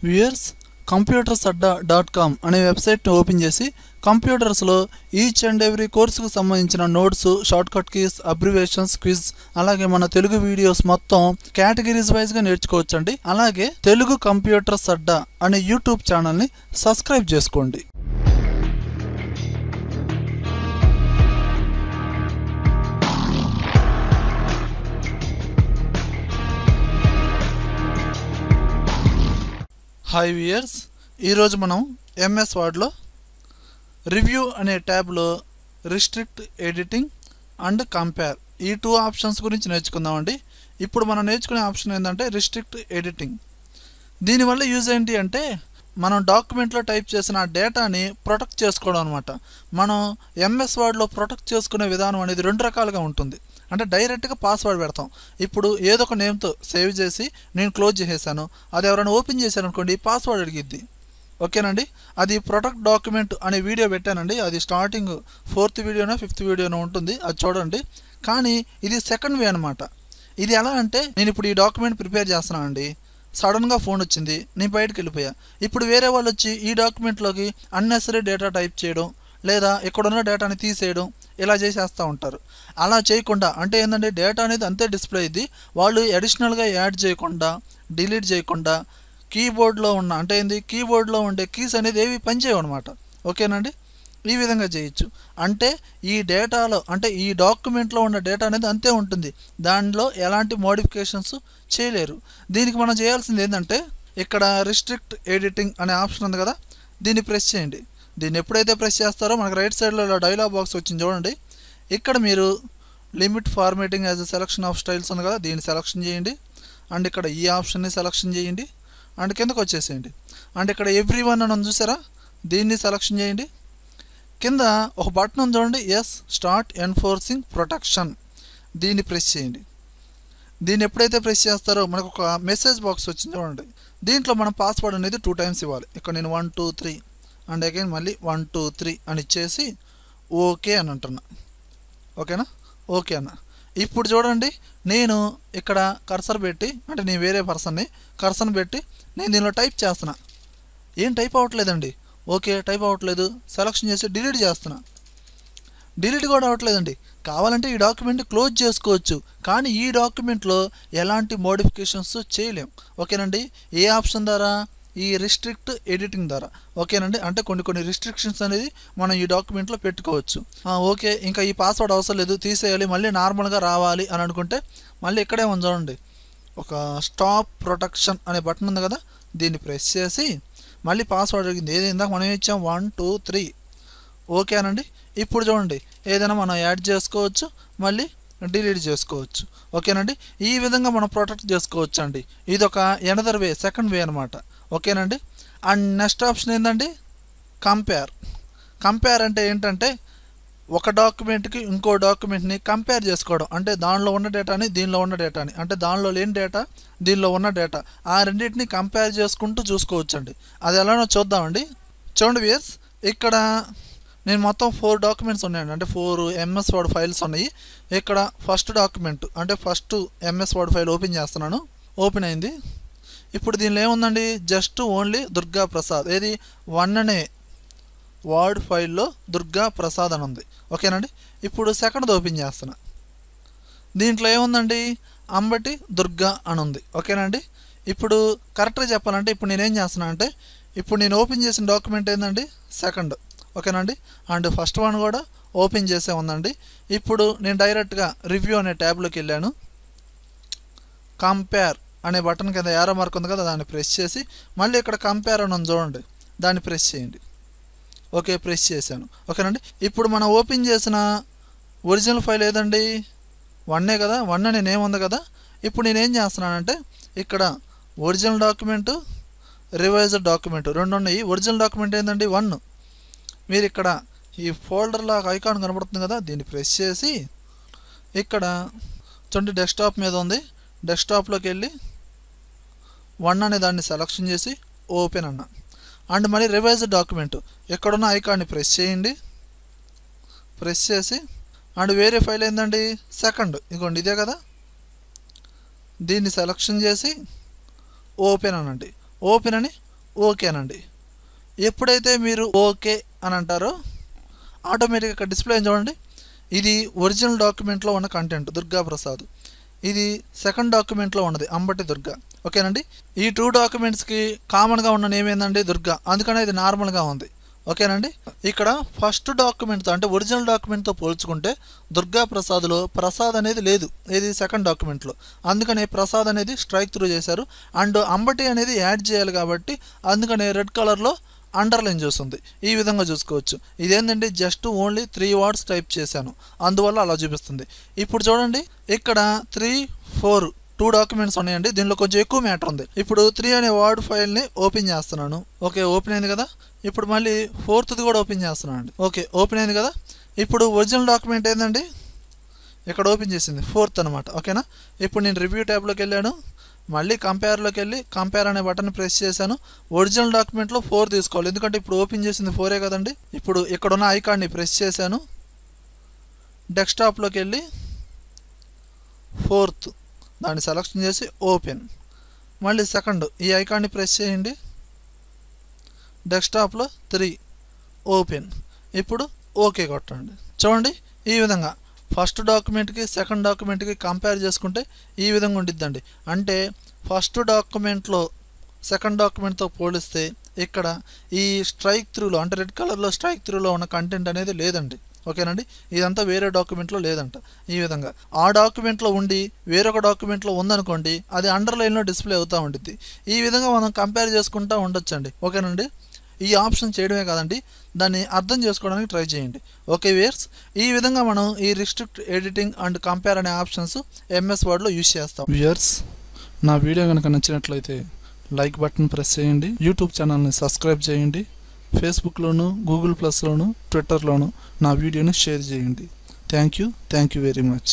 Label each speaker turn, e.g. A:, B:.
A: Viewers computersadda.com అనే వెబ్సైట్ని open చేసి కంప్యూటర్స్లో ఈచ్ అండ్ ఎవ్రీ కోర్సుకు సంబంధించిన notes, shortcut keys, abbreviations, quiz, అలాగే మన తెలుగు వీడియోస్ మొత్తం కేటగిరీస్ వైజ్గా నేర్చుకోవచ్చండి. అలాగే తెలుగు కంప్యూటర్స్ అడ్డా అనే యూట్యూబ్ ఛానల్ని సబ్స్క్రైబ్ చేసుకోండి. హాయ్ వ్యూయర్స్, ఈరోజు మనం ఎంఎస్ వర్డ్లో రివ్యూ అనే ట్యాబ్లో రిస్ట్రిక్ట్, ఎడిటింగ్ అండ్ కంపేర్ ఈ 2 ఆప్షన్స్ గురించి నేర్చుకుందామండి. ఇప్పుడు మనం నేర్చుకునే ఆప్షన్ ఏంటంటే రిస్ట్రిక్ట్, ఎడిటింగ్. దీనివల్ల యూజ్ ఏంటి అంటే మనం డాక్యుమెంట్లో టైప్ చేసిన డేటాని ప్రొటెక్ట్ చేసుకోవడం అనమాట. మనం ఎంఎస్ వర్డ్లో ప్రొటెక్ట్ చేసుకునే విధానం అనేది 2 రకాలుగా ఉంటుంది. అంటే డైరెక్ట్గా పాస్వర్డ్ పెడతాం. ఇప్పుడు ఏదో ఒక నేమ్తో సేవ్ చేసి నేను క్లోజ్ చేసేసాను, అది ఎవరైనా ఓపెన్ చేశాను అనుకోండి, పాస్వర్డ్ అడిగిద్ది. ఓకేనండి, అది ప్రొటెక్ట్ డాక్యుమెంట్ అనే వీడియో పెట్టానండి. అది స్టార్టింగ్ 4th వీడియోనో 5th వీడియోనో ఉంటుంది, అది చూడండి. కానీ ఇది సెకండ్ వే అనమాట. ఇది ఎలా అంటే నేను ఇప్పుడు ఈ డాక్యుమెంట్ ప్రిపేర్ చేస్తున్నాను అండి, సడన్గా ఫోన్ వచ్చింది, నేను బయటకు వెళ్ళిపోయా. ఇప్పుడు వేరే వాళ్ళు వచ్చి ఈ డాక్యుమెంట్లోకి అన్నెసరీ డేటా టైప్ చేయడం, లేదా ఇక్కడున్న డేటాని తీసేయడం, ఇలా చేసేస్తూ ఉంటారు. అలా చేయకుండా అంటే ఏంటంటే డేటా అనేది అంతే డిస్ప్లే అయ్యింది, వాళ్ళు అడిషనల్గా యాడ్ చేయకుండా, డిలీట్ చేయకుండా, కీబోర్డ్లో ఉన్న అంటే ఏంది కీబోర్డ్లో ఉండే కీస్ అనేది ఏవి పనిచేయవు అనమాట. ఓకేనండి, ఈ విధంగా చేయొచ్చు. అంటే ఈ డేటాలో అంటే ఈ డాక్యుమెంట్లో ఉన్న డేటా అనేది అంతే ఉంటుంది, దానిలో ఎలాంటి మోడిఫికేషన్స్ చేయలేరు. దీనికి మనం చేయాల్సింది ఏంటంటే ఇక్కడ రిస్ట్రిక్ట్, ఎడిటింగ్ అనే ఆప్షన్ ఉంది కదా, దీన్ని ప్రెస్ చేయండి. దీన్ని ఎప్పుడైతే ప్రెస్ చేస్తారో మనకు రైట్ సైడ్లో ఇలా డైలాగ్ బాక్స్ వచ్చింది చూడండి. ఇక్కడ మీరు limit formatting as a selection of styles ఉంది కదా, దీన్ని సెలక్షన్ చేయండి. అండ్ ఇక్కడ ఈ ఆప్షన్ని సెలక్షన్ చేయండి. అండ్ కిందకు వచ్చేసేయండి. అండ్ ఇక్కడ ఎవ్రీ వన్ అని చూసారా, దీన్ని సెలక్షన్ చేయండి. కింద ఒక బటన్ ఉంది చూడండి, ఎస్ స్టార్ట్ ఎన్ఫోర్సింగ్ ప్రొటెక్షన్, దీన్ని ప్రెస్ చేయండి. దీన్ని ఎప్పుడైతే ప్రెస్ చేస్తారో మనకు ఒక మెసేజ్ బాక్స్ వచ్చింది చూడండి. దీంట్లో మనం పాస్వర్డ్ అనేది 2 times ఇవ్వాలి. ఇక్కడ నేను 1 2 3 అండ్ అగైన్ మళ్ళీ 1 2 3 అని ఇచ్చేసి ఓకే అని అంటున్నా. ఓకేనా, ఓకే అన్న. ఇప్పుడు చూడండి, నేను ఇక్కడ కర్సర్ పెట్టి అంటే నేను వేరే పర్సన్ని కర్సర్ పెట్టి నేను దీనిలో టైప్ చేస్తున్నా, ఏం టైప్ అవ్వట్లేదండి. ఓకే, టైప్ అవ్వట్లేదు, సెలక్షన్ చేసి డిలీట్ చేస్తున్నా, డిలీట్ కూడా అవ్వట్లేదండి. కావాలంటే ఈ డాక్యుమెంట్ క్లోజ్ చేసుకోవచ్చు, కానీ ఈ డాక్యుమెంట్లో ఎలాంటి మోడిఫికేషన్స్ చేయలేం. ఓకేనండి, ఏ ఆప్షన్ ద్వారా? ఈ రిస్ట్రిక్ట్, ఎడిటింగ్ ద్వారా. ఓకేనండి, అంటే కొన్ని రిస్ట్రిక్షన్స్ అనేది మనం ఈ డాక్యుమెంట్లో పెట్టుకోవచ్చు. ఓకే, ఇంకా ఈ పాస్వర్డ్ అవసరం లేదు, తీసేయాలి, మళ్ళీ నార్మల్గా రావాలి అని అనుకుంటే మళ్ళీ ఇక్కడే ఉంది చూడండి, ఒక స్టాప్ ప్రొటెక్షన్ అనే బటన్ ఉంది కదా, దీన్ని ప్రెస్ చేసి మళ్ళీ పాస్వర్డ్ అడిగింది. ఏది ఇందాక మనం ఇచ్చాం 1 2 3. ఓకే అనండి. ఇప్పుడు చూడండి, ఏదైనా మనం యాడ్ చేసుకోవచ్చు, మళ్ళీ డిలీట్ చేసుకోవచ్చు. ఓకేనండి, ఈ విధంగా మనం ప్రొటెక్ట్ చేసుకోవచ్చు అండి. ఇది ఒక ఎనదర్ వే, సెకండ్ వే అనమాట. ఓకేనండి. అండ్ నెక్స్ట్ ఆప్షన్ ఏంటండి, కంపేర్. కంపేర్ అంటే ఏంటంటే ఒక డాక్యుమెంట్కి ఇంకో డాక్యుమెంట్ని కంపేర్ చేసుకోవడం. అంటే దానిలో ఉన్న డేటాని దీనిలో ఉన్న డేటాని, అంటే దానిలో లేని డేటా దీనిలో ఉన్న డేటా, ఆ రెండింటిని కంపేర్ చేసుకుంటూ చూసుకోవచ్చు అండి. అది ఎలానో చూద్దామండి. చూడండి వ్యూయర్స్, ఇక్కడ నేను మొత్తం 4 డాక్యుమెంట్స్ ఉన్నాయండి, అంటే 4 ఎంఎస్ వర్డ్ ఫైల్స్ ఉన్నాయి. ఇక్కడ ఫస్ట్ డాక్యుమెంట్ అంటే first MS word file open చేస్తున్నాను. ఓపెన్ అయింది. ఇప్పుడు దీనిలో ఏముందండి, జస్ట్ ఓన్లీ దుర్గా ప్రసాద్, ఏది 1 అనే వర్డ్ ఫైల్లో దుర్గా ప్రసాద్ అని ఉంది. ఓకేనండి, ఇప్పుడు సెకండ్ది ఓపెన్ చేస్తున్నా. దీంట్లో ఏముందండి, అంబటి దుర్గా అని ఉంది. ఓకేనండి, ఇప్పుడు కరెక్ట్గా చెప్పాలంటే ఇప్పుడు నేనేం చేస్తున్నా అంటే ఇప్పుడు నేను ఓపెన్ చేసిన డాక్యుమెంట్ ఏంటండి, సెకండ్. ఓకేనండి, అండ్ ఫస్ట్ వన్ కూడా ఓపెన్ చేసే ఉందండి. ఇప్పుడు నేను డైరెక్ట్గా రివ్యూ అనే ట్యాబ్లోకి వెళ్ళాను. కంపేర్ అనే బటన్ కింద యారో మార్క్ ఉంది కదా, దాన్ని ప్రెస్ చేసి మళ్ళీ ఇక్కడ కంపేర్ అని ఉంది చూడండి, దాన్ని ప్రెస్ చేయండి. ఓకే, ప్రెస్ చేశాను. ఓకేనండి, ఇప్పుడు మనం ఓపెన్ చేసిన ఒరిజినల్ ఫైల్ ఏదండి, 1 కదా, 1 అనే నేమ్ ఉంది కదా. ఇప్పుడు నేనేం చేస్తున్నానంటే ఇక్కడ ఒరిజినల్ డాక్యుమెంటు, రివైజ్డ్ డాక్యుమెంట్ 2 ఉన్నాయి. ఒరిజినల్ డాక్యుమెంట్ ఏంటండి 1. మీరు ఇక్కడ ఈ ఫోల్డర్ లాగా ఐకాన్ కనబడుతుంది కదా, దీన్ని ప్రెస్ చేసి ఇక్కడ చూడండి డెస్క్టాప్ మీద ఉంది, డెస్క్టాప్లోకి వెళ్ళి 1 అనే దాన్ని సెలక్షన్ చేసి ఓపెన్ అన్న. అండ్ మళ్ళీ రివైజ్డ్ డాక్యుమెంట్ ఎక్కడున్న ఐకాన్ని ప్రెస్ చేయండి. ప్రెస్ చేసి అండ్ వేరే ఫైల్ ఏందండి సెకండ్, ఇదిగోండి ఇదే కదా, దీన్ని సెలక్షన్ చేసి ఓపెన్ అనండి. ఓపెన్ అని ఓకే అనండి. ఎప్పుడైతే మీరు ఓకే అని అంటారో ఆటోమేటిక్గా డిస్ప్లే చూడండి. ఇది ఒరిజినల్ డాక్యుమెంట్లో ఉన్న కంటెంట్ దుర్గా ప్రసాద్, ఇది సెకండ్ డాక్యుమెంట్లో ఉన్నది అంబటి దుర్గా. ఓకేనండి. ఈ 2 డాక్యుమెంట్స్కి కామన్గా ఉన్న నేమ్ ఏందండి దుర్గా, అందుకనే ఇది నార్మల్గా ఉంది. ఓకేనండి. ఇక్కడ ఫస్ట్ డాక్యుమెంట్తో అంటే ఒరిజినల్ డాక్యుమెంట్తో పోల్చుకుంటే దుర్గా ప్రసాద్లో ప్రసాద్ అనేది లేదు, ఇది సెకండ్ డాక్యుమెంట్లో, అందుకనే ప్రసాద్ అనేది స్ట్రైక్ త్రూ చేశారు. అండ్ అంబటి అనేది యాడ్ చేయాలి కాబట్టి అందుకనే రెడ్ కలర్లో అండర్లైన్ చూస్తుంది. ఈ విధంగా చూసుకోవచ్చు. ఇదేంటంటే జస్ట్ ఓన్లీ 3 వర్డ్స్ టైప్ చేశాను, అందువల్ల అలా చూపిస్తుంది. ఇప్పుడు చూడండి ఇక్కడ 3, 4 2 డాక్యుమెంట్స్ ఉన్నాయండి. దీనిలో కొంచెం ఎక్కువ మ్యాటర్ ఉంది. ఇప్పుడు 3 అనే వర్డ్ ఫైల్ని ఓపెన్ చేస్తున్నాను. ఓకే, ఓపెన్ అయింది కదా. ఇప్పుడు మళ్ళీ 4th కూడా ఓపెన్ చేస్తున్నాను అండి. ఓకే, ఓపెన్ అయింది కదా. ఇప్పుడు ఒరిజినల్ డాక్యుమెంట్ ఏంటండి ఇక్కడ ఓపెన్ చేసింది 4th అనమాట. ఓకేనా. ఇప్పుడు నేను రివ్యూ ట్యాబ్లోకి వెళ్ళాను, మళ్ళీ కంపేర్లోకి వెళ్ళి కంపేర్ అనే బటన్ ప్రెస్ చేశాను. ఒరిజినల్ డాక్యుమెంట్లో 4 తీసుకోవాలి, ఎందుకంటే ఇప్పుడు ఓపెన్ చేసింది 4 కదండి. ఇప్పుడు ఇక్కడున్న ఐకాన్ని ప్రెస్ చేశాను, డెస్క్టాప్లోకి వెళ్ళి 4th దాన్ని సెలెక్షన్ చేసి ఓపెన్, మళ్ళీ సెకండ్ ఈ ఐకాన్ని ప్రెస్ చేయండి, డెస్క్టాప్లో 3 ఓపెన్, ఇప్పుడు ఓకే కొట్టండి. చూడండి ఈ విధంగా ఫస్ట్ డాక్యుమెంట్కి సెకండ్ డాక్యుమెంట్కి కంపేర్ చేసుకుంటే ఈ విధంగా ఉండిద్దండి. అంటే ఫస్ట్ డాక్యుమెంట్లో సెకండ్ డాక్యుమెంట్తో పోలిస్తే ఇక్కడ ఈ స్ట్రైక్ త్రూలో అంటే రెడ్ కలర్లో స్ట్రైక్ త్రూలో ఉన్న కంటెంట్ అనేది లేదండి. ఓకేనండి. ఇదంతా వేరే డాక్యుమెంట్లో లేదంట. ఈ విధంగా ఆ డాక్యుమెంట్లో ఉండి వేరొక డాక్యుమెంట్లో ఉందనుకోండి, అది అండర్లైన్లో డిస్ప్లే అవుతూ ఉంటుంది. ఈ విధంగా మనం కంపేర్ చేసుకుంటూ ఉండొచ్చండి. ఓకేనండి. ఈ ఆప్షన్ చేయడమే కాదండి, దాన్ని అర్థం చేసుకోవడానికి ట్రై చేయండి. ఓకే వ్యూయర్స్, ఈ విధంగా మనం ఈ రిస్ట్రిక్ట్, ఎడిటింగ్ అండ్ కంపేర్ అనే ఆప్షన్స్ ఎంఎస్ వర్డ్లో యూజ్ చేస్తాం. వ్యూయర్స్, నా వీడియో కనుక నచ్చినట్లయితే లైక్ బటన్ ప్రెస్ చేయండి, యూట్యూబ్ ఛానల్ని సబ్స్క్రైబ్ చేయండి, ఫేస్బుక్లోను, గూగుల్ ప్లస్లోను, ట్విట్టర్లోను నా వీడియోని షేర్ చేయండి. Thank you very much.